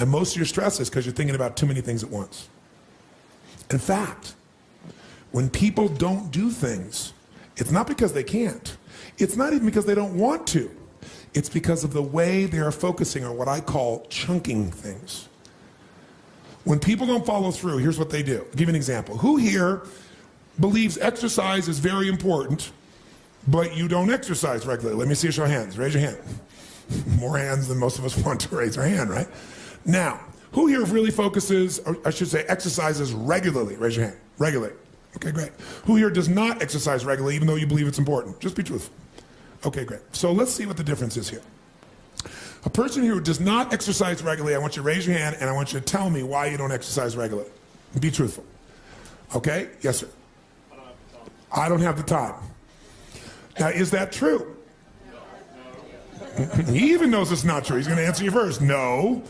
And most of your stress is because you're thinking about too many things at once. In fact, when people don't do things, it's not because they can't. It's not even because they don't want to. It's because of the way they are focusing on what I call chunking things. When people don't follow through, here's what they do. I'll give you an example. Who here believes exercise is very important, but you don't exercise regularly? Let me see a show of hands. Raise your hand. More hands than most of us want to raise our hand, right? Now, who here really focuses, or I should say exercises regularly? Raise your hand. Regularly. Okay, great. Who here does not exercise regularly even though you believe it's important? Just be truthful. Okay, great. So let's see what the difference is here. A person who does not exercise regularly, I want you to raise your hand and I want you to tell me why you don't exercise regularly. Be truthful. Okay? Yes, sir. I don't have the time. Now, is that true? He even knows it's not true. He's going to answer you first. No.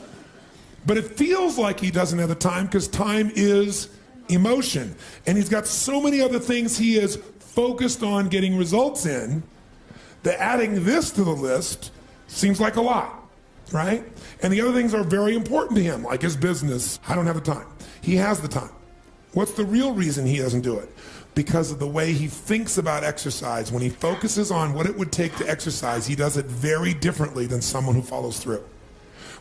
But it feels like he doesn't have the time because time is emotion. And he's got so many other things he is focused on getting results in that adding this to the list seems like a lot, right? And the other things are very important to him, like his business. I don't have the time. He has the time. What's the real reason he doesn't do it? Because of the way he thinks about exercise. When he focuses on what it would take to exercise, he does it very differently than someone who follows through.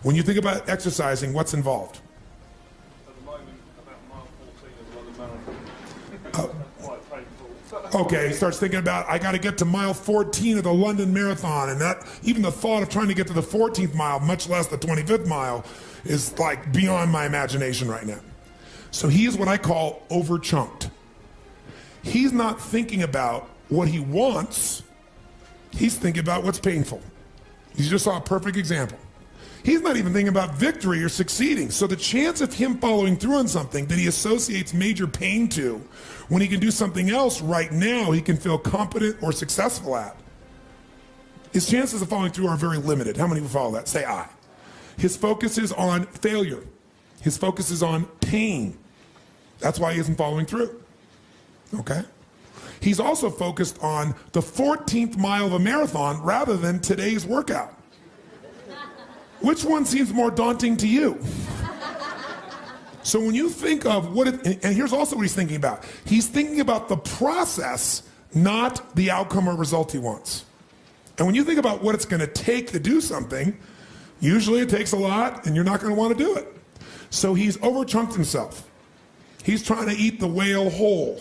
When you think about exercising, what's involved? At the moment, about mile 14 of the London Marathon. Quite painful. Okay, he starts thinking about, I got to get to mile 14 of the London Marathon, and that even the thought of trying to get to the 14th mile, much less the 25th mile, is like beyond my imagination right now. So he is what I call over-chunked. He's not thinking about what he wants, he's thinking about what's painful. You just saw a perfect example. He's not even thinking about victory or succeeding. So the chance of him following through on something that he associates major pain to, when he can do something else right now he can feel competent or successful at, his chances of following through are very limited. How many will follow that? Say aye. His focus is on failure. His focus is on pain. That's why he isn't following through. Okay? He's also focused on the 14th mile of a marathon rather than today's workout. Which one seems more daunting to you? So when you think of what it, and here's also what he's thinking about. He's thinking about the process, not the outcome or result he wants. And when you think about what it's going to take to do something, usually it takes a lot and you're not going to want to do it. So he's over-chunked himself. He's trying to eat the whale whole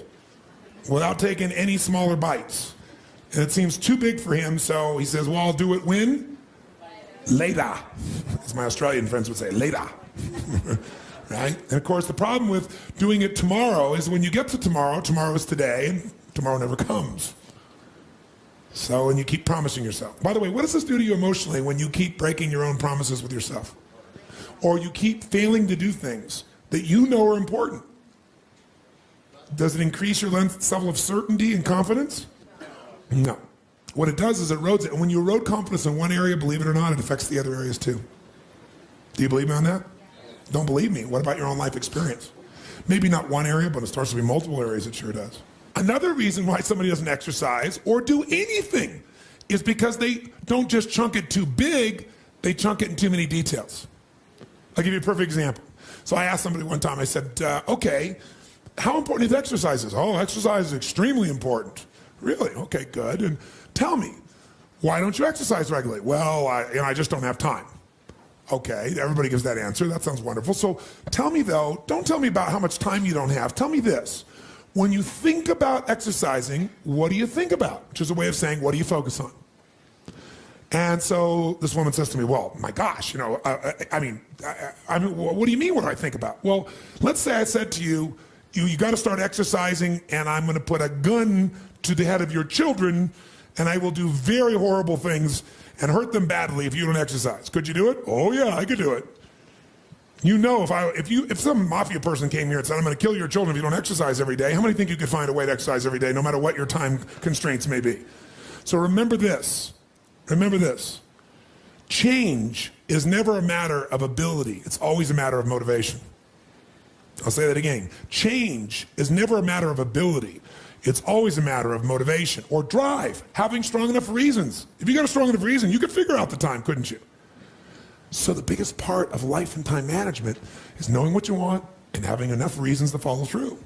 without taking any smaller bites. And it seems too big for him, so he says, well, I'll do it when? Later. As my Australian friends would say, later. Right? And of course, the problem with doing it tomorrow is when you get to tomorrow, tomorrow is today, and tomorrow never comes. So, and you keep promising yourself. By the way, what does this do to you emotionally when you keep breaking your own promises with yourself? Or you keep failing to do things that you know are important? Does it increase your level of certainty and confidence? No. What it does is it erodes it. And when you erode confidence in one area, believe it or not, it affects the other areas too. Do you believe me on that? Don't believe me. What about your own life experience? Maybe not one area, but it starts to be multiple areas. It sure does. Another reason why somebody doesn't exercise or do anything is because they don't just chunk it too big, they chunk it in too many details. I'll give you a perfect example. So I asked somebody one time, I said, okay, how important is exercise? Oh, exercise is extremely important. Really? Okay, good. And tell me, why don't you exercise regularly? Well, I just don't have time. Okay, everybody gives that answer. That sounds wonderful. So tell me though, don't tell me about how much time you don't have. Tell me this. When you think about exercising, what do you think about? Which is a way of saying, what do you focus on? And so this woman says to me, well, my gosh, I mean, what do you mean what do I think about? Well, let's say I said to you, you got to start exercising and I'm going to put a gun to the head of your children and I will do very horrible things and hurt them badly if you don't exercise. Could you do it? Oh yeah, I could do it. You know, if some mafia person came here and said, I'm going to kill your children if you don't exercise every day, how many think you could find a way to exercise every day, no matter what your time constraints may be? So remember this. Remember this. Change is never a matter of ability. It's always a matter of motivation. I'll say that again. Change is never a matter of ability. It's always a matter of motivation or drive, having strong enough reasons. If you got a strong enough reason, you could figure out the time, couldn't you? So the biggest part of life and time management is knowing what you want and having enough reasons to follow through.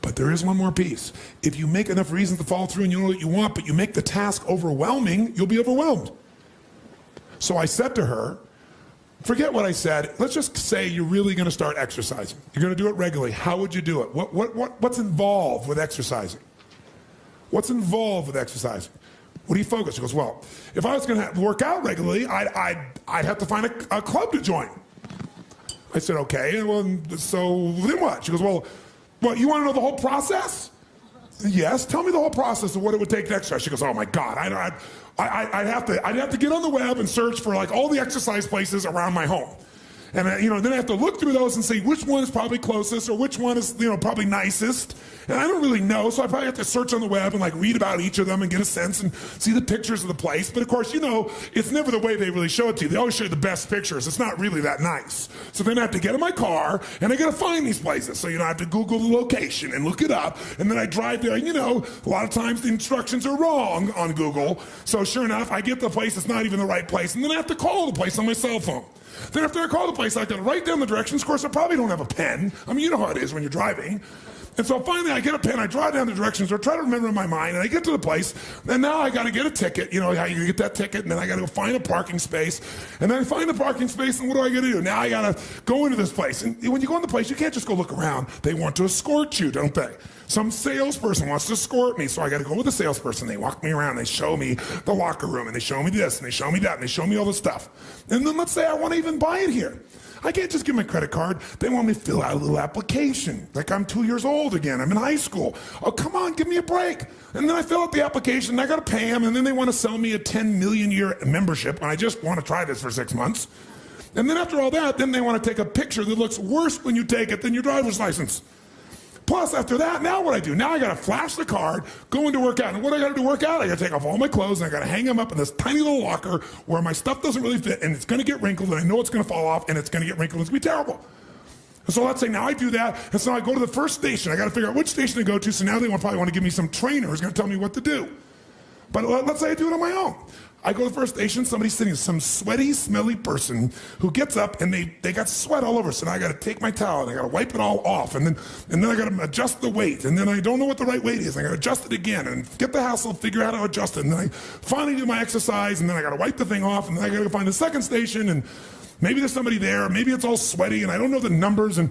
But there is one more piece. If you make enough reasons to follow through and you know what you want, but you make the task overwhelming, you'll be overwhelmed. So I said to her, forget what I said. Let's just say you're really going to start exercising. You're going to do it regularly. How would you do it? What's involved with exercising? What's involved with exercising? What do you focus? She goes, well, if I was going to work out regularly, I'd have to find a club to join. I said, okay, well, so then what? She goes, well, you want to know the whole process? Yes, tell me the whole process of what it would take to exercise. She goes, oh my God, I'd have to get on the web and search for like all the exercise places around my home. And then I have to look through those and see which one is probably closest or which one is probably nicest. And I don't really know, so I probably have to search on the web and like read about each of them and get a sense and see the pictures of the place. But of course, it's never the way they really show it to you. They always show you the best pictures. It's not really that nice. So then I have to get in my car and I got to find these places. So I have to Google the location and look it up. And then I drive there. And a lot of times the instructions are wrong on Google. So sure enough, I get the place that's not even the right place. And then I have to call the place on my cell phone. Then after I call the place, I got to write down the directions. Of course, I probably don't have a pen. I mean, you know how it is when you're driving. And so finally I get a pen, I draw down the directions or try to remember in my mind, and I get to the place, and now I got to get a ticket. You know how you get that ticket, and then I got to go find a parking space. And then I find the parking space, and what do I got to do? Now I got to go into this place. And when you go in the place, you can't just go look around. They want to escort you, don't they? Some salesperson wants to escort me, so I got to go with the salesperson. They walk me around, they show me the locker room, and they show me this, and they show me that, and they show me all this stuff. And then let's say I want to even buy it here. I can't just give my credit card. They want me to fill out a little application. Like I'm 2 years old again. I'm in high school. Oh, come on, give me a break. And then I fill out the application, and I got to pay them, and then they want to sell me a 10 million year membership, and I just want to try this for 6 months. And then after all that, then they want to take a picture that looks worse when you take it than your driver's license. Plus, after that, now what I do? Now I got to flash the card, go into work out. And what I got to do to work out? I got to take off all my clothes, and I got to hang them up in this tiny little locker where my stuff doesn't really fit, and it's going to get wrinkled, and I know it's going to fall off, and it's going to get wrinkled. It's going to be terrible. And so let's say now I do that, and so I go to the first station. I got to figure out which station to go to, so now they probably want to give me some trainer who's going to tell me what to do. But let's say I do it on my own. I go to the first station, somebody's sitting, some sweaty, smelly person who gets up and they got sweat all over. So now I got to take my towel and I got to wipe it all off. And then I got to adjust the weight. And then I don't know what the right weight is. I got to adjust it again and get the hassle, figure out how to adjust it. And then I finally do my exercise and then I got to wipe the thing off. And then I got to find the second station and maybe there's somebody there. Maybe it's all sweaty and I don't know the numbers. And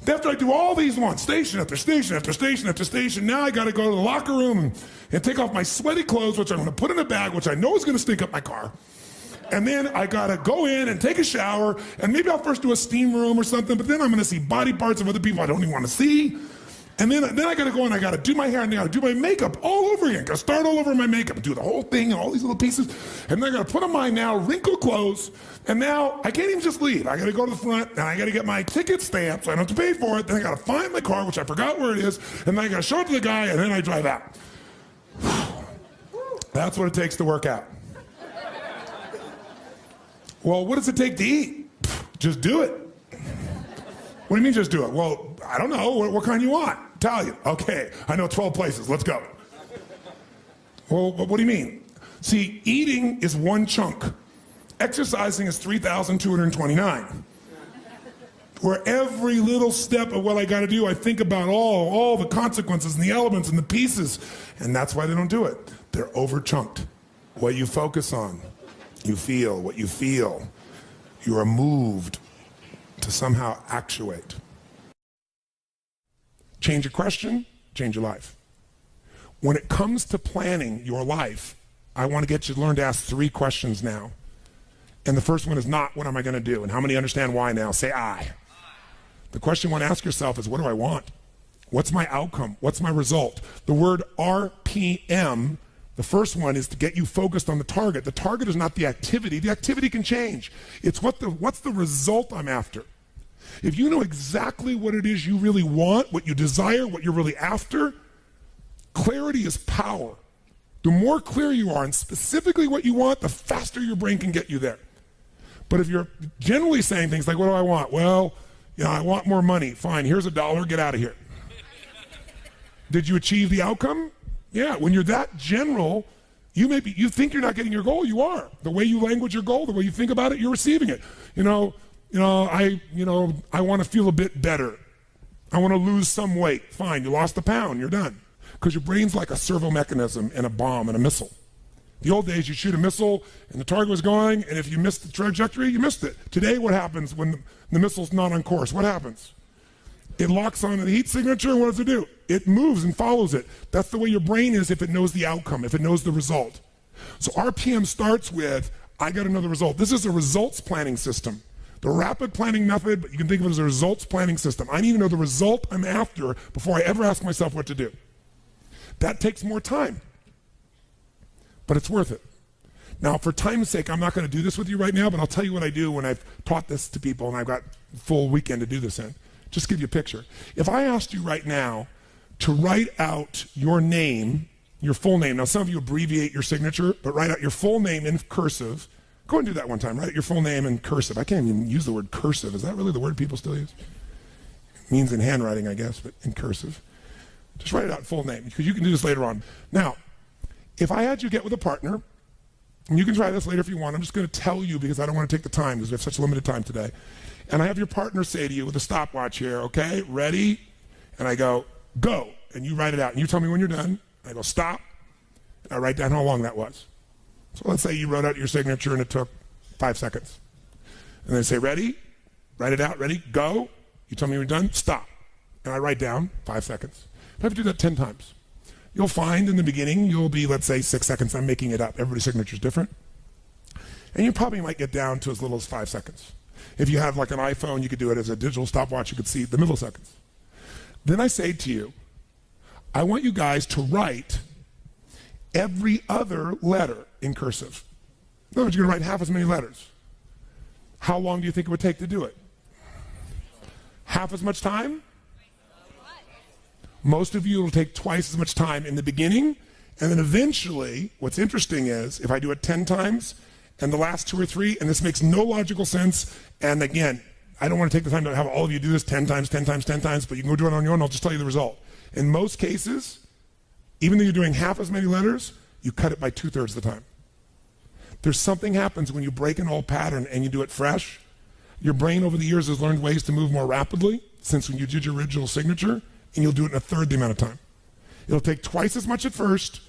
after I do all these ones, station after station after station after station, now I got to go to the locker room and take off my sweaty clothes, which I'm going to put in a bag, which I know is going to stink up my car. And then I got to go in and take a shower, and maybe I'll first do a steam room or something, but then I'm going to see body parts of other people I don't even want to see. And then I got to go and I got to do my hair and I got to do my makeup all over again. Got to start all over my makeup, do the whole thing and all these little pieces. And then I got to put on my now wrinkled clothes. And now I can't even just leave. I got to go to the front and I got to get my ticket stamped so I don't have to pay for it. Then I got to find my car, which I forgot where it is. And then I got to show it to the guy and then I drive out. That's what it takes to work out. Well, what does it take to eat? Just do it. What do you mean just do it? Well, I don't know. What kind you want? Italian. Okay, I know 12 places. Let's go. Well, what do you mean? See, eating is one chunk. Exercising is 3,229. Where every little step of what I got to do, I think about all the consequences and the elements and the pieces. And that's why they don't do it. They're over-chunked. What you focus on, you feel. What you feel, you are moved to somehow actuate. Change your question, change your life. When it comes to planning your life, I want to get you to learn to ask 3 questions now. And the first one is not, what am I going to do? And how many understand why now? Say I. The question you want to ask yourself is, what do I want? What's my outcome? What's my result? The word RPM, the first one is to get you focused on the target. The target is not the activity. The activity can change. It's what's the result I'm after. If you know exactly what it is you really want, what you desire, what you're really after, clarity is power. The more clear you are and specifically what you want, the faster your brain can get you there. But if you're generally saying things like, what do I want? Well, I want more money. Fine, here's $1, get out of here. Did you achieve the outcome? Yeah, when you're that general, You think you're not getting your goal, you are. The way you language your goal, the way you think about it, you're receiving it. I want to feel a bit better. I want to lose some weight. Fine, you lost a pound, you're done. Because your brain's like a servo mechanism in a bomb and a missile. The old days, you shoot a missile and the target was going, and if you missed the trajectory, you missed it. Today, what happens when the missile's not on course? What happens? It locks on the heat signature, and what does it do? It moves and follows it. That's the way your brain is if it knows the outcome, if it knows the result. So RPM starts with, I got another result. This is a results planning system. The rapid planning method, but you can think of it as a results planning system. I need to know the result I'm after before I ever ask myself what to do. That takes more time, but it's worth it. Now, for time's sake, I'm not going to do this with you right now, but I'll tell you what I do when I've taught this to people and I've got a full weekend to do this in. Just give you a picture. If I asked you right now to write out your name, your full name. Now, some of you abbreviate your signature, but write out your full name in cursive. Go and do that one time. Write out your full name in cursive. I can't even use the word cursive. Is that really the word people still use? It means in handwriting, I guess, but in cursive. Just write it out full name, because you can do this later on. Now, if I had you get with a partner, and you can try this later if you want. I'm just going to tell you because I don't want to take the time because we have such limited time today. And I have your partner say to you with a stopwatch here, okay, ready? And I go, go. And you write it out. And you tell me when you're done. I go, stop. And I write down how long that was. So let's say you wrote out your signature and it took 5 seconds. And then I say, ready? Write it out. Ready? Go. You tell me when you're done. Stop. And I write down 5 seconds. I have to do that 10 times. You'll find in the beginning, you'll be, let's say, 6 seconds. I'm making it up. Everybody's signature is different. And you probably might get down to as little as 5 seconds. If you have like an iPhone, you could do it as a digital stopwatch. You could see the milliseconds. Then I say to you, I want you guys to write every other letter in cursive. In other words, you're going to write half as many letters. How long do you think it would take to do it? Half as much time? Most of you, it'll take twice as much time in the beginning, and then eventually, what's interesting is, if I do it 10 times, and the last 2 or 3, and this makes no logical sense, and again, I don't want to take the time to have all of you do this 10 times, 10 times, 10 times, but you can go do it on your own, I'll just tell you the result. In most cases, even though you're doing half as many letters, you cut it by 2/3 the time. There's something happens when you break an old pattern and you do it fresh. Your brain over the years has learned ways to move more rapidly, since when you did your original signature, and you'll do it in 1/3 the amount of time. It'll take twice as much at first,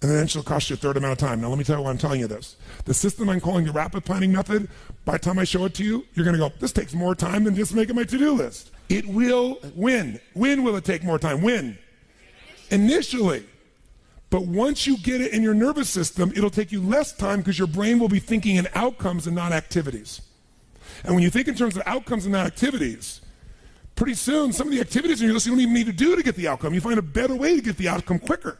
and then it'll cost you 1/3 amount of time. Now let me tell you why I'm telling you this. The system I'm calling the rapid planning method, by the time I show it to you, you're gonna go, this takes more time than just making my to-do list. It will win. When will it take more time? When? Initially. But once you get it in your nervous system, it'll take you less time because your brain will be thinking in outcomes and not activities. And when you think in terms of outcomes and not activities, pretty soon, some of the activities in your list you don't even need to do to get the outcome. You find a better way to get the outcome quicker.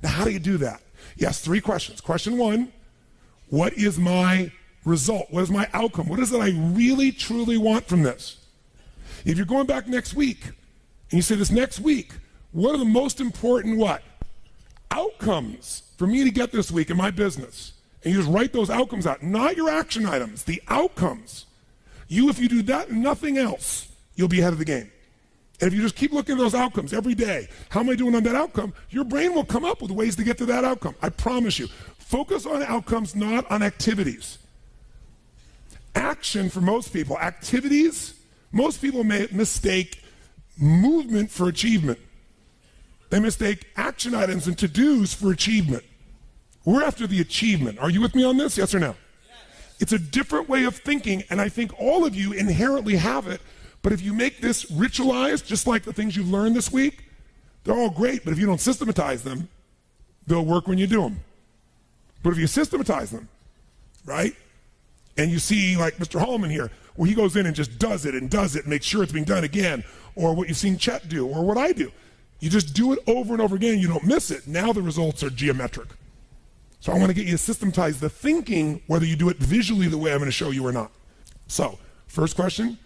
Now, how do you do that? Yes, 3 questions. Question 1, what is my result? What is my outcome? What is it I really, truly want from this? If you're going back next week, and you say this next week, what are the most important what? Outcomes for me to get this week in my business? And you just write those outcomes out, not your action items, the outcomes. If you do that and nothing else, you'll be ahead of the game. And if you just keep looking at those outcomes every day, how am I doing on that outcome? Your brain will come up with ways to get to that outcome. I promise you. Focus on outcomes, not on activities. Action for most people, activities, most people may mistake movement for achievement. They mistake action items and to-dos for achievement. We're after the achievement. Are you with me on this? Yes or no? Yes. It's a different way of thinking, and I think all of you inherently have it. But if you make this ritualized, just like the things you've learned this week, they're all great, but if you don't systematize them, they'll work when you do them. But if you systematize them, right, and you see like Mr. Hallman here, where he goes in and just does it and makes sure it's being done again, or what you've seen Chet do, or what I do. You just do it over and over again, you don't miss it. Now the results are geometric. So I want to get you to systematize the thinking, whether you do it visually the way I'm going to show you or not. So, first question.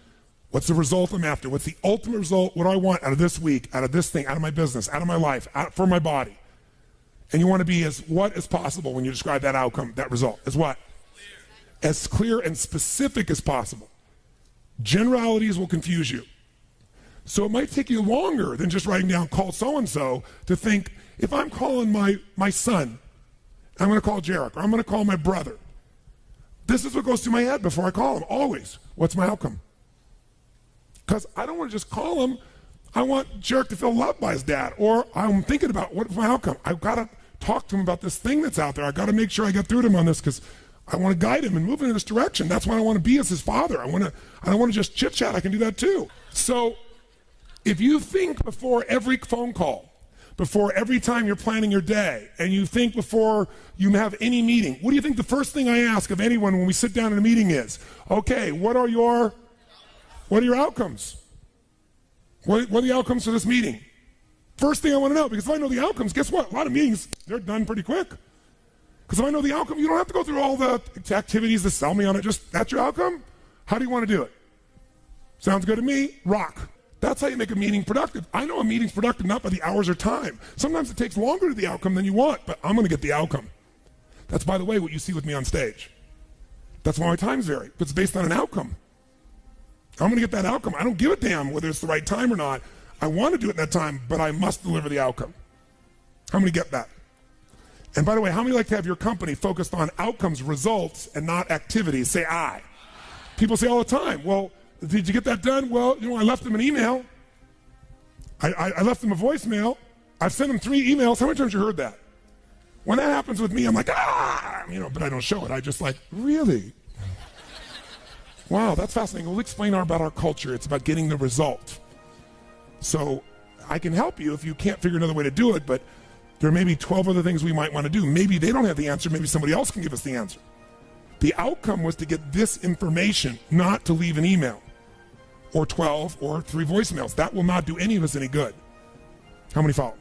What's the result I'm after? What's the ultimate result? What do I want out of this week, out of this thing, out of my business, out of my life, for my body? And you want to be as what as possible when you describe that outcome, that result. As what? Clear. As clear and specific as possible. Generalities will confuse you. So it might take you longer than just writing down call so-and-so to think, if I'm calling my son, I'm going to call Jarek, or I'm going to call my brother. This is what goes through my head before I call him, always. What's my outcome? Because I don't want to just call him. I want Jarek to feel loved by his dad. Or I'm thinking about what's my outcome. I've got to talk to him about this thing that's out there. I've got to make sure I get through to him on this because I want to guide him and move him in this direction. That's what I want to be as his father. I don't want to just chit chat. I can do that too. So if you think before every phone call, before every time you're planning your day, and you think before you have any meeting, what do you think the first thing I ask of anyone when we sit down in a meeting is? Okay, what are your outcomes? What are the outcomes for this meeting? First thing I want to know, because if I know the outcomes, guess what? A lot of meetings, they're done pretty quick. Because if I know the outcome, you don't have to go through all the activities to sell me on it. Just, that's your outcome? How do you want to do it? Sounds good to me? Rock. That's how you make a meeting productive. I know a meeting's productive not by the hours or time. Sometimes it takes longer to the outcome than you want, but I'm going to get the outcome. That's, by the way, what you see with me on stage. That's why my times vary. It's based on an outcome. I'm going to get that outcome. I don't give a damn whether it's the right time or not. I want to do it in that time, but I must deliver the outcome. How many get that? And by the way, how many like to have your company focused on outcomes, results, and not activities? Say I. People say all the time, well, did you get that done? Well, I left them an email. I left them a voicemail. I've sent them 3 emails. How many times you heard that? When that happens with me, I'm like, but I don't show it. I just like, really? Wow, that's fascinating. We'll explain about our culture. It's about getting the result. So I can help you if you can't figure another way to do it, but there may be 12 other things we might want to do. Maybe they don't have the answer. Maybe somebody else can give us the answer. The outcome was to get this information, not to leave an email or 12 or 3 voicemails. That will not do any of us any good. How many follow?